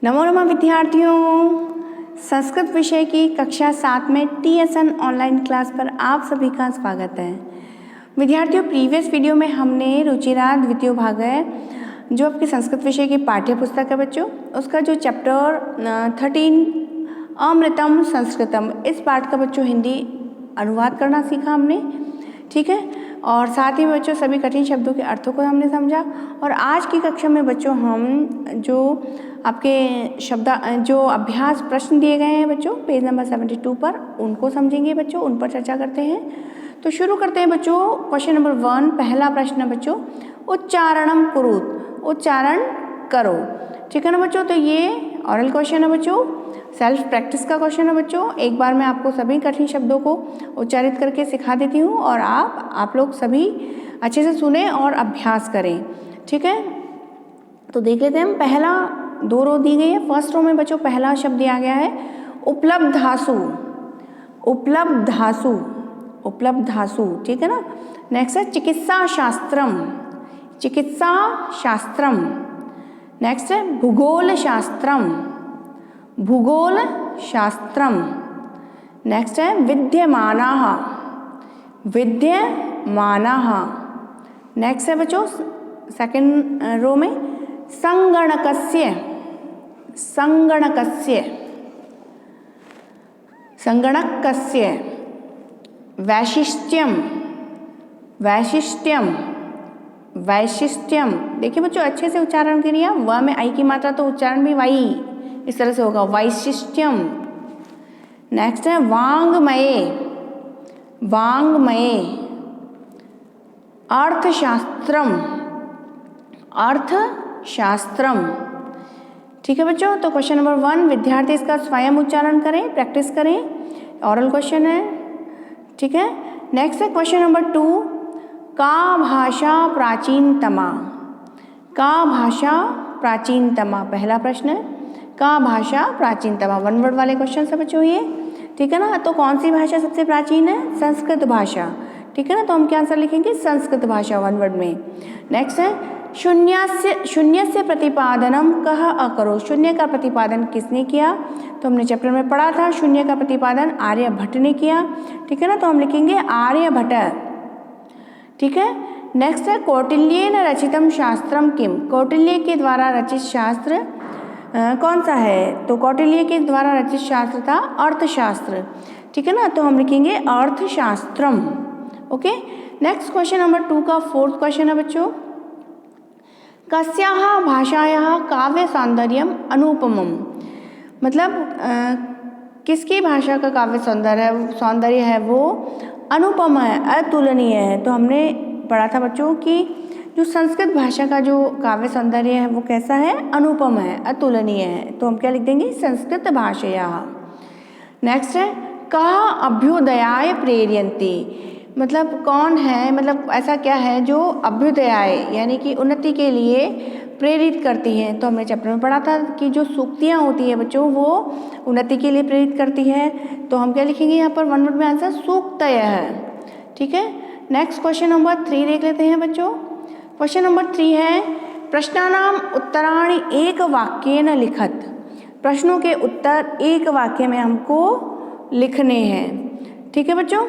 नमो नमः विद्यार्थियों, संस्कृत विषय की कक्षा 7 में TSN ऑनलाइन क्लास पर आप सभी का स्वागत है। विद्यार्थियों, प्रीवियस वीडियो में हमने रुचिरा द्वितीय भाग है जो आपकी संस्कृत विषय की पाठ्य पुस्तक है बच्चों, उसका जो चैप्टर 13 अमृतम संस्कृतम, इस पाठ का बच्चों हिंदी अनुवाद करना सीखा हमने, ठीक है। और साथ ही बच्चों सभी कठिन शब्दों के अर्थों को हमने समझा। और आज की कक्षा में बच्चों हम जो आपके जो अभ्यास प्रश्न दिए गए हैं बच्चों पेज नंबर 72 पर, उनको समझेंगे बच्चों, उन पर चर्चा करते हैं। तो शुरू करते हैं बच्चों। क्वेश्चन नंबर 1, पहला प्रश्न है बच्चों, उच्चारणम कुरुत, उच्चारण करो, ठीक है ना बच्चों। तो ये ऑरल क्वेश्चन है बच्चों, सेल्फ प्रैक्टिस का क्वेश्चन है बच्चों। एक बार मैं आपको सभी कठिन शब्दों को उच्चारित करके सिखा देती हूँ और आप लोग सभी अच्छे से सुने और अभ्यास करें, ठीक है। तो देख लेते हैं हम। पहला 2 रो दी गई है। फर्स्ट रो में बच्चों पहला शब्द दिया गया है उपलब्धासु, उपलब्धासु, उपलब्धासु, ठीक है ना। नेक्स्ट है चिकित्सा शास्त्रम, चिकित्सा शास्त्रम। नेक्स्ट है भूगोल शास्त्रम, भूगोल शास्त्रम। नेक्स्ट है विद्यमानाः, विद्यमानाः। नेक्स्ट है बच्चों सेकंड रो में संगणकस्य, संगणकस्य, संगणकस्य। वैशिष्ट्यम, वैशिष्ट्यम, वैशिष्ट्यम। देखिए बच्चों अच्छे से उच्चारण करिए। व में आई की मात्रा तो उच्चारण भी वाई इस तरह से होगा, वैशिष्ट्यम। नेक्स्ट है वांग्मये, वांग्मये। अर्थशास्त्रम, अर्थशास्त्रम, ठीक है बच्चों। तो क्वेश्चन नंबर 1 विद्यार्थी इसका स्वयं उच्चारण करें, प्रैक्टिस करें, ऑरल क्वेश्चन है, ठीक है। नेक्स्ट है क्वेश्चन नंबर 2, का भाषा प्राचीनतमा, का भाषा प्राचीनतमा, पहला प्रश्न है का भाषा प्राचीनतमा। 1 वर्ड वाले क्वेश्चन से बच्चों ये, ठीक है ना। तो कौन सी भाषा सबसे प्राचीन है? संस्कृत भाषा, ठीक है ना। तो हम क्या आंसर लिखेंगे? संस्कृत भाषा 1 वर्ड में। नेक्स्ट है शून्य से प्रतिपादनम कह अकरो, शून्य का प्रतिपादन किसने किया? तो हमने चैप्टर में पढ़ा था, शून्य का प्रतिपादन आर्यभट्ट ने किया, ठीक है ना। तो हम लिखेंगे आर्यभट्ट, ठीक है। नेक्स्ट है कौटिल्येन रचितम शास्त्रम किम, कौटिल्य के द्वारा रचित शास्त्र कौन सा है? तो कौटिल्य के द्वारा रचित शास्त्र था अर्थशास्त्र, ठीक है ना। तो हम लिखेंगे अर्थशास्त्रम, ओके। नेक्स्ट क्वेश्चन नंबर 2 का 4th क्वेश्चन है बच्चों, कस्याः भाषायाः काव्य सौंदर्यम अनुपमम, मतलब किसकी भाषा का काव्य सौंदर्य है वो अनुपम है, अतुलनीय है। तो हमने पढ़ा था बच्चों कि जो संस्कृत भाषा का जो काव्य सौंदर्य है वो कैसा है? अनुपम है, अतुलनीय है। तो हम क्या लिख देंगे? संस्कृत भाषया। नेक्स्ट है कः अभ्युदयाय प्रेरयन्ति, मतलब कौन है, मतलब ऐसा क्या है जो अभ्युदयाय यानी कि उन्नति के लिए प्रेरित करती हैं। तो हमने चैप्टर में पढ़ा था कि जो सूक्तियाँ होती है बच्चों वो उन्नति के लिए प्रेरित करती है। तो हम क्या लिखेंगे यहाँ पर? 1 वर्ड में आंसर सूक्तयः है, ठीक है। नेक्स्ट क्वेश्चन नंबर 3 देख लेते हैं बच्चों। क्वेश्चन नंबर 3 है प्रश्नानाम उत्तराणि एक वाक्येन लिखत, प्रश्नों के उत्तर एक वाक्य में हमको लिखने हैं, ठीक है बच्चों।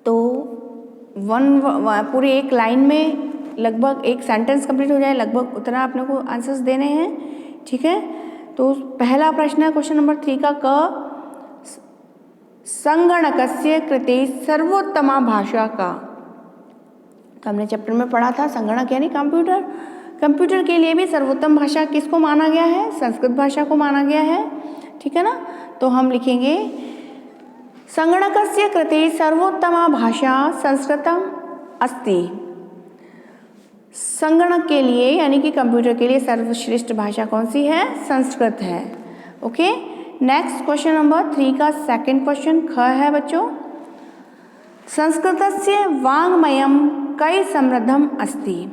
तो पूरी एक लाइन में लगभग एक सेंटेंस कंप्लीट हो जाए, लगभग उतना अपने को आंसर्स देने हैं, ठीक है। तो पहला प्रश्न है क्वेश्चन नंबर 3 का, क संगणकस्य कृते सर्वोत्तमा भाषा का। तो हमने चैप्टर में पढ़ा था संगणक यानी कंप्यूटर, कंप्यूटर के लिए भी सर्वोत्तम भाषा किसको माना गया है? संस्कृत भाषा को माना गया है, ठीक है ना। तो हम लिखेंगे संगणकस्य कृते सर्वोत्तमा भाषा संस्कृतम अस्ति, संगणक के लिए यानी कि कंप्यूटर के लिए सर्वश्रेष्ठ भाषा कौन सी है? संस्कृत है, ओके। नेक्स्ट क्वेश्चन नंबर 3 का 2nd क्वेश्चन ख है बच्चों, संस्कृतस्य वाङ्मयं कई समृद्धम अस्ति,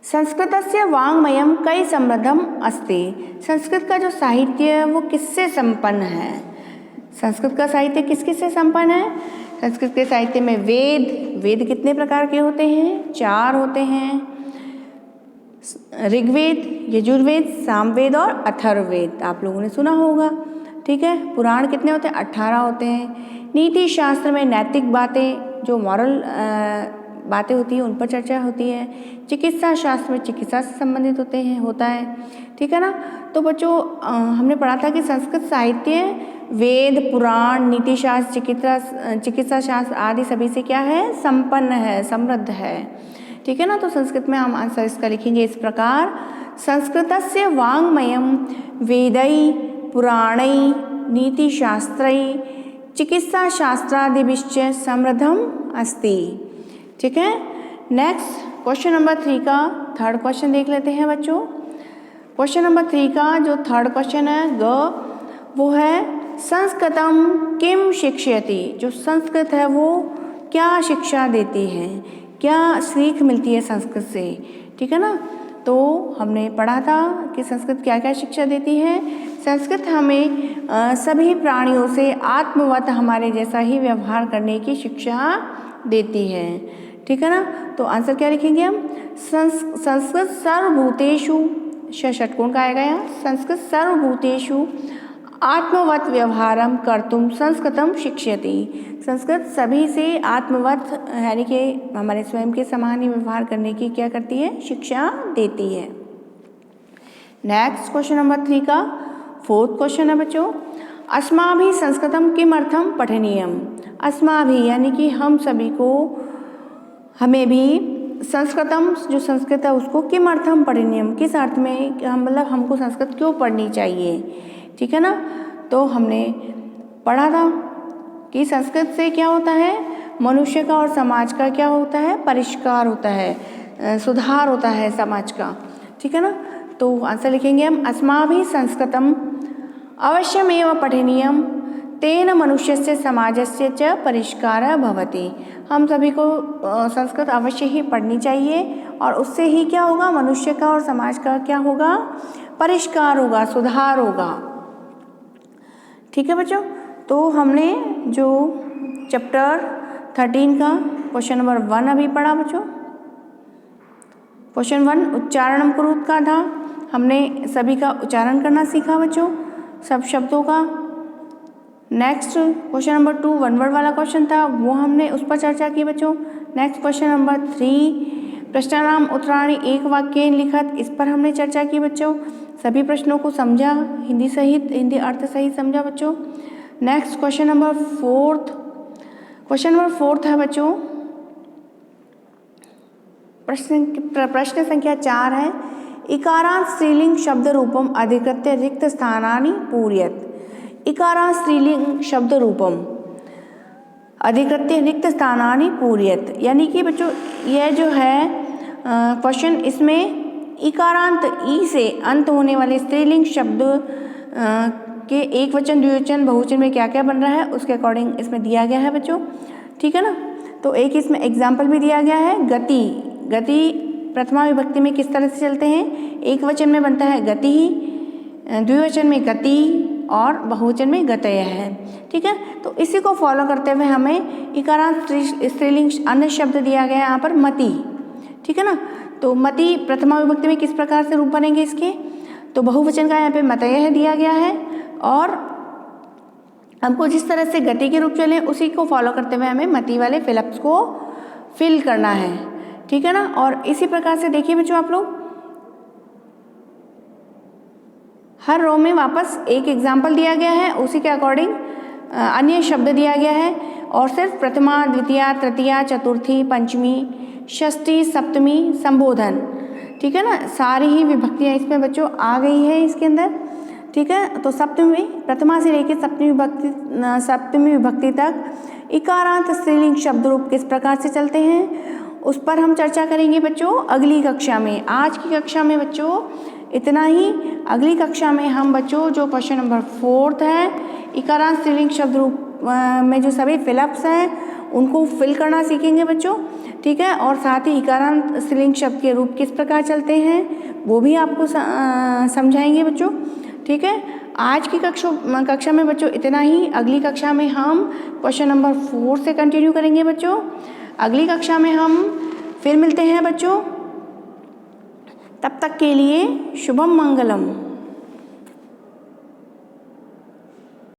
संस्कृतस्य वाङ्मयं कई समृद्धम अस्ति, संस्कृत का जो साहित्य है वो किससे संपन्न है? संस्कृत का साहित्य किस किस से संपन्न है? संस्कृत के साहित्य में वेद, वेद कितने प्रकार के होते हैं? 4 होते हैं। ऋग्वेद, यजुर्वेद, सामवेद और अथर्ववेद आप लोगों ने सुना होगा। ठीक है, पुराण कितने होते हैं? 18 होते हैं। नीति शास्त्र में नैतिक बातें, जो मॉरल बातें होती हैं उन पर चर्चा होती है। चिकित्सा शास्त्र में चिकित्सा से संबंधित होता है। ठीक है ना। तो बच्चों हमने पढ़ा था कि संस्कृत साहित्य वेद, पुराण, नीति शास्त्र, चिकित्सा शास्त्र आदि सभी से क्या है? संपन्न है, समृद्ध है। ठीक है ना। तो संस्कृत में हम आंसर इसका लिखेंगे इस प्रकार, संस्कृतस्य वाङ्मयं वेदै पुराणै नीतिशास्त्रै चिकित्साशास्त्रादिभिश्च समृद्धम अस्ति। ठीक है। नेक्स्ट क्वेश्चन नंबर 3 का थर्ड क्वेश्चन देख लेते हैं बच्चों। क्वेश्चन नंबर 3 का जो थर्ड क्वेश्चन है वो है संस्कृतम किम शिक्षयति। जो संस्कृत है वो क्या शिक्षा देती है, क्या सीख मिलती है संस्कृत से। ठीक है ना। तो हमने पढ़ा था कि संस्कृत क्या क्या शिक्षा देती है। संस्कृत हमें सभी प्राणियों से आत्मवत हमारे जैसा ही व्यवहार करने की शिक्षा देती है। ठीक है ना। तो आंसर क्या लिखेंगे हम? संस्कृत सर्वभूतेषु, षट्कोण का आएगा यहाँ, संस्कृत सर्वभूतेषु आत्मवत व्यवहारम कर्तुम संस्कृतम शिक्षयति। संस्कृत सभी से आत्मवत यानी कि हमारे स्वयं के समान ही व्यवहार करने की क्या करती है? शिक्षा देती है। नेक्स्ट क्वेश्चन नंबर 3 का फोर्थ क्वेश्चन है बच्चों, अस्माभिः संस्कृतम किमर्थम पठनीयम। अस्माभिः यानी कि हम सभी को, हमें भी संस्कृतम जो संस्कृत है उसको किमर्थम पठनीयम, किस अर्थ में, मतलब हमको संस्कृत क्यों पढ़नी चाहिए। ठीक है ना। तो हमने पढ़ा था कि संस्कृत से क्या होता है? मनुष्य का और समाज का क्या होता है? परिष्कार होता है, सुधार होता है समाज का। ठीक है ना। तो आंसर लिखेंगे हम, अस्माभिः संस्कृतम अवश्यमेव पठनीयम तेन मनुष्यस्य समाजस्य च परिष्कारः भवति। हम सभी को संस्कृत अवश्य ही पढ़नी चाहिए और उससे ही क्या होगा? मनुष्य का और समाज का क्या होगा? परिष्कार होगा, सुधार होगा। ठीक है बच्चों। तो हमने जो चैप्टर 13 का क्वेश्चन नंबर 1 अभी पढ़ा बच्चों। क्वेश्चन 1 उच्चारण कुरुत का था। हमने सभी का उच्चारण करना सीखा बच्चों, सब शब्दों का। Next question number 2 one word वाला क्वेश्चन था, वो हमने उस पर चर्चा की बच्चों। नेक्स्ट क्वेश्चन नंबर 3 प्रश्नानाम उत्तराणि एक वाक्येन लिखत, इस पर हमने चर्चा की बच्चों। सभी प्रश्नों को समझा, हिंदी सहित, हिंदी अर्थ सहित समझा बच्चों। नेक्स्ट क्वेश्चन नंबर 4 है बच्चों, प्रश्न संख्या 4 है, इकारांत स्त्रीलिंग शब्द रूपम अधिकृत्य रिक्त स्थानानि पूरयत। इकारांत स्त्रीलिंग शब्द रूपम अधिकृत्य रिक्त स्थानानि पूरयत, यानी कि बच्चों यह जो है क्वेश्चन, इसमें इकारांत ई से अंत होने वाले स्त्रीलिंग शब्द के एक वचन, द्विवचन, बहुवचन में क्या क्या बन रहा है उसके अकॉर्डिंग इसमें दिया गया है बच्चों। ठीक है ना। तो एक इसमें एग्जाम्पल भी दिया गया है, गति। गति प्रथमा विभक्ति में किस तरह से चलते हैं? एक वचन में बनता है गति, द्विवचन में गति और बहुवचन में गतय है। ठीक है। तो इसी को फॉलो करते हुए हमें इकारांत स्त्रीलिंग अन्य शब्द दिया गया है यहाँ पर मति। ठीक है ना। तो मति प्रथमा विभक्ति में किस प्रकार से रूप बनेंगे इसके? तो बहुवचन का यहाँ पे मतयः दिया गया है और हमको जिस तरह से गति के रूप चले उसी को फॉलो करते हुए हमें मति वाले फिलअप्स को फिल करना है। ठीक है ना। और इसी प्रकार से देखिए बच्चों, आप लोग हर रो में वापस एक एग्जाम्पल दिया गया है, उसी के अकॉर्डिंग अन्य शब्द दिया गया है और सिर्फ प्रथमा, द्वितीया, तृतीया, चतुर्थी, पंचमी, षष्ठी, सप्तमी, संबोधन। ठीक है ना। सारी ही विभक्तियाँ इसमें बच्चों आ गई है इसके अंदर। ठीक है। तो सप्तमी, प्रथमा से लेकर सप्तमी विभक्ति तक इकारांत स्त्रीलिंग शब्द रूप किस प्रकार से चलते हैं उस पर हम चर्चा करेंगे बच्चों अगली कक्षा में। आज की कक्षा में बच्चों इतना ही। अगली कक्षा में हम बच्चों जो क्वेश्चन नंबर 4 है, इकारांत स्त्रीलिंग शब्द रूप में जो सभी फिलअप्स हैं उनको फिल करना सीखेंगे बच्चों। ठीक है। और साथ ही इकारांत स्त्रीलिंग शब्द के रूप किस प्रकार चलते हैं वो भी आपको समझाएंगे बच्चों। ठीक है। आज की कक्षा में बच्चों इतना ही। अगली कक्षा में हम क्वेश्चन नंबर 4 से कंटिन्यू करेंगे बच्चों। अगली कक्षा में हम फिर मिलते हैं बच्चों। तब तक के लिए शुभम मंगलम।